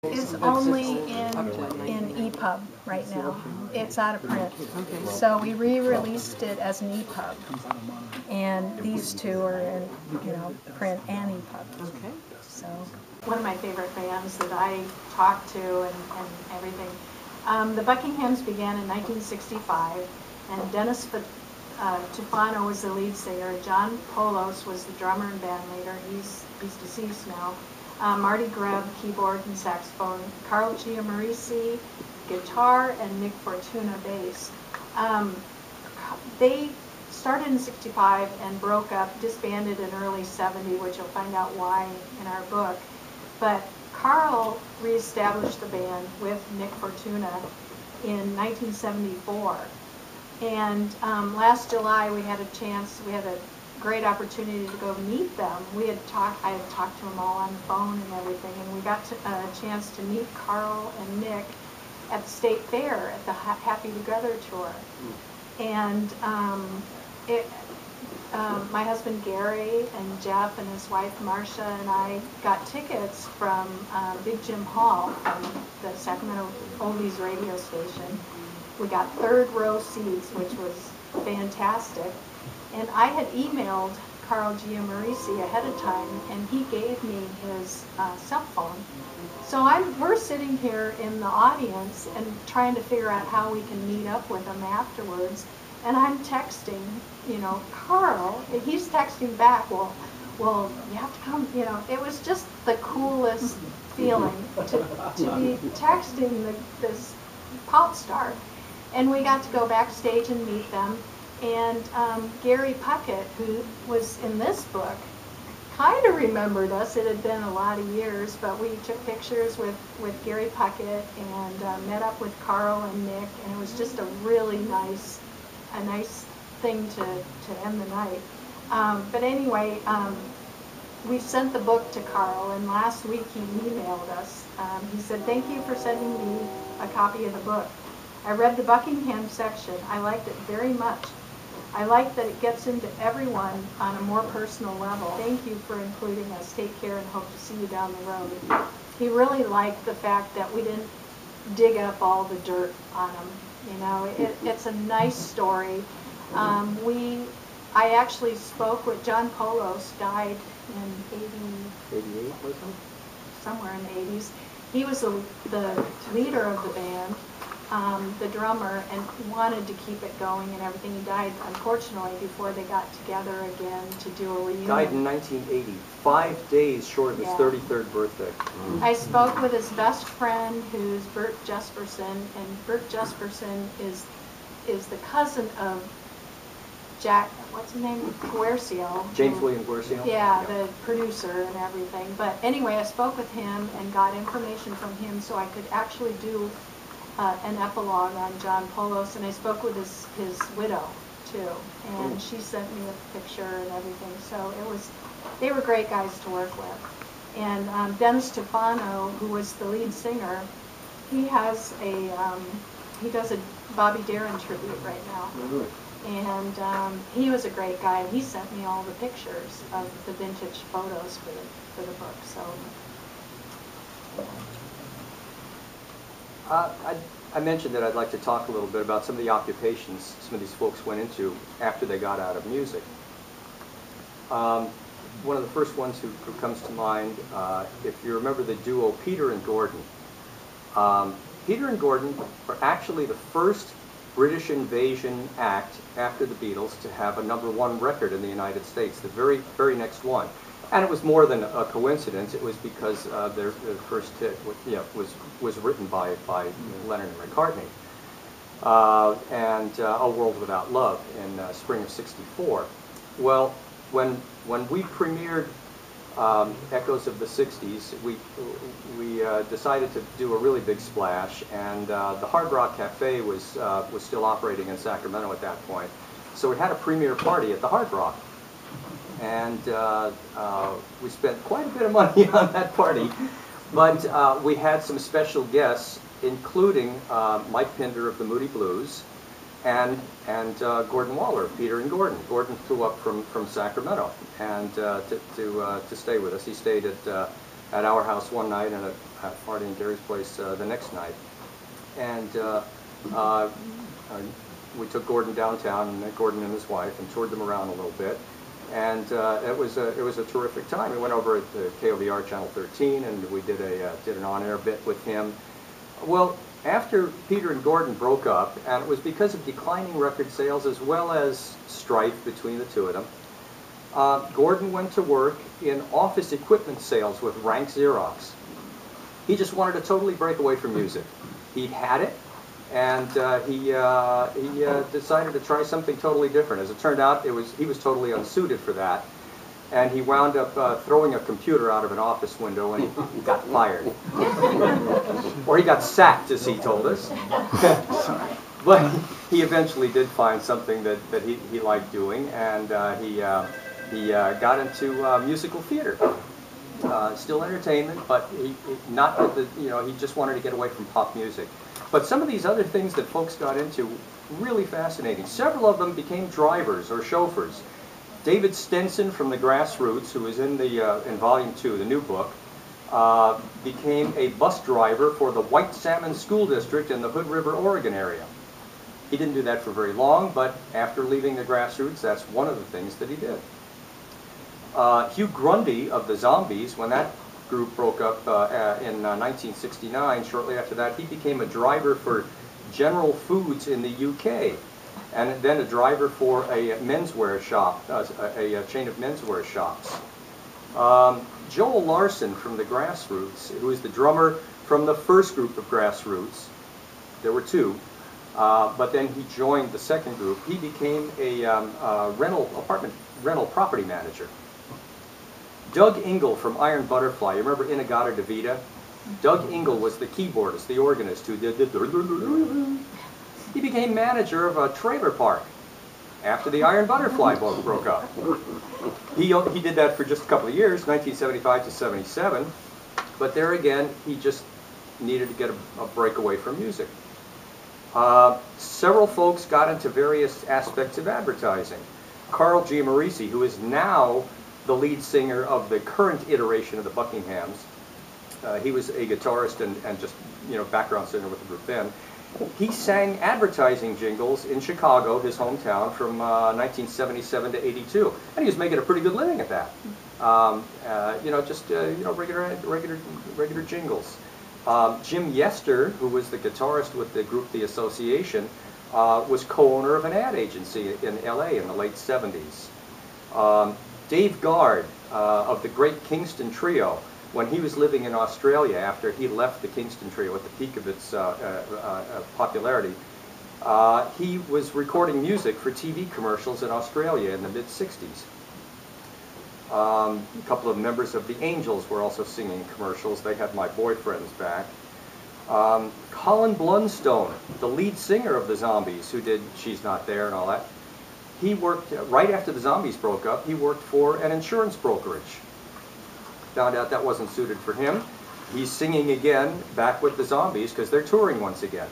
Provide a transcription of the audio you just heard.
It's only in EPUB right now. It's out of print. So we re-released it as an EPUB. And these two are in, print and EPUB. Okay. So one of my favorite bands that I talked to and everything. The Buckinghams began in 1965, and Dennis Tufano was the lead singer. John Polos was the drummer and band leader. He's deceased now. Marti Greb, keyboard and saxophone. Carl Giammarisi, guitar, and Nick Fortuna, bass. They started in '65 and broke up, disbanded in early '70, which you'll find out why in our book. But Carl reestablished the band with Nick Fortuna in 1974. And last July we had a great opportunity to go meet them. I had talked to them all on the phone and everything, and we got a chance to meet Carl and Nick at the State Fair at the Happy Together tour. And my husband Gary and Jeff and his wife Marcia and I got tickets from Big Jim Hall from the Sacramento Oldies radio station. We got third row seats, which was fantastic. And I had emailed Carl Giammarisi ahead of time, and he gave me his cell phone. So we're sitting here in the audience and trying to figure out how we can meet up with him afterwards. And I'm texting, Carl, and he's texting back, well, you have to come, It was just the coolest feeling to be texting this pop star. And we got to go backstage and meet them. And Gary Puckett, who was in this book, kind of remembered us. It had been a lot of years, but we took pictures with Gary Puckett and met up with Carl and Nick, and it was just a really nice thing to end the night. But anyway, we sent the book to Carl, and last week he emailed us. He said, "Thank you for sending me a copy of the book. I read the Buckingham section. I liked it very much. I like that it gets into everyone on a more personal level. Thank you for including us. Take care and hope to see you down the road." He really liked the fact that we didn't dig up all the dirt on him. It's a nice story. I actually spoke with John Polos, died in 88, was it? Somewhere in the 80s. He was the leader of the band. The drummer, and wanted to keep it going and everything. He died, unfortunately, before they got together again to do a reunion. Died in 1980, 5 days short of his 33rd birthday. I spoke with his best friend, who's Bert Jesperson, and Bert Jesperson is the cousin of Jack, what's his name? Guercio. James William Guercio? Yeah, the producer and everything. But anyway, I spoke with him and got information from him so I could actually do an epilogue on John Polos, and I spoke with his widow too, and she sent me a picture and everything. So they were great guys to work with. And Dennis Tufano, who was the lead singer, he does a Bobby Darin tribute right now. And he was a great guy, and he sent me all the pictures of the vintage photos for the book. So. I mentioned that I'd like to talk a little bit about some of the occupations some of these folks went into after they got out of music. One of the first ones who comes to mind, if you remember the duo Peter and Gordon. Peter and Gordon are actually the first British invasion act after the Beatles to have a #1 record in the United States, the very next one. And it was more than a coincidence. It was because their first hit was written by Lennon and McCartney. And A World Without Love in spring of '64. Well, when we premiered Echoes of the 60s, we decided to do a really big splash, and the Hard Rock Cafe was still operating in Sacramento at that point. So we had a premiere party at the Hard Rock. And we spent quite a bit of money on that party, but we had some special guests, including Mike Pinder of the Moody Blues, and Gordon Waller, Peter and Gordon. Gordon flew up from Sacramento and to stay with us. He stayed at at our house one night and at Marti and Gary's place the next night. And we took Gordon downtown, and Gordon and his wife, and toured them around a little bit. And it was a terrific time. We went over at the KOVR Channel 13, and we did an on-air bit with him. Well, after Peter and Gordon broke up, and it was because of declining record sales as well as strife between the two of them, Gordon went to work in office equipment sales with Rank Xerox. He just wanted to totally break away from music. He had it, and he decided to try something totally different. As it turned out, he was totally unsuited for that, and he wound up throwing a computer out of an office window, and he got fired. Or he got sacked, as he told us. But he eventually did find something that he liked doing, and he got into musical theater. Still entertainment, but not with the, he just wanted to get away from pop music. But some of these other things that folks got into, really fascinating. Several of them became drivers or chauffeurs. David Stenson from the Grassroots, who is in Volume 2, the new book, became a bus driver for the White Salmon School District in the Hood River, Oregon area. He didn't do that for very long, but after leaving the Grassroots, that's one of the things that he did. Hugh Grundy of the Zombies, when that group broke up in 1969, shortly after that, he became a driver for General Foods in the UK, and then a driver for a menswear shop, a chain of menswear shops. Joel Larson from the Grassroots, who is the drummer from the first group of Grassroots, there were two, but then he joined the second group. He became a apartment rental property manager. Doug Ingle from Iron Butterfly, you remember Inagata DeVita? Doug Ingle was the keyboardist, the organist who did the... He became manager of a trailer park after the Iron Butterfly broke up. He did that for just a couple of years, 1975 to 77, but there again, he just needed to get a break away from music. Several folks got into various aspects of advertising. Carl Giammarese, who is now the lead singer of the current iteration of the Buckinghams. He was a guitarist and just, background singer with the group then. He sang advertising jingles in Chicago, his hometown, from 1977 to 82. And he was making a pretty good living at that. Regular jingles. Jim Yester, who was the guitarist with the group The Association, was co-owner of an ad agency in LA in the late 70s. Dave Guard of the Great Kingston Trio, when he was living in Australia after he left the Kingston Trio at the peak of its popularity, he was recording music for TV commercials in Australia in the mid-60s. A couple of members of the Angels were also singing commercials. They had My Boyfriend's Back. Colin Blunstone, the lead singer of the Zombies, who did She's Not There and all that, he worked, right after the Zombies broke up, he worked for an insurance brokerage. Found out that wasn't suited for him. He's singing again back with the Zombies because they're touring once again.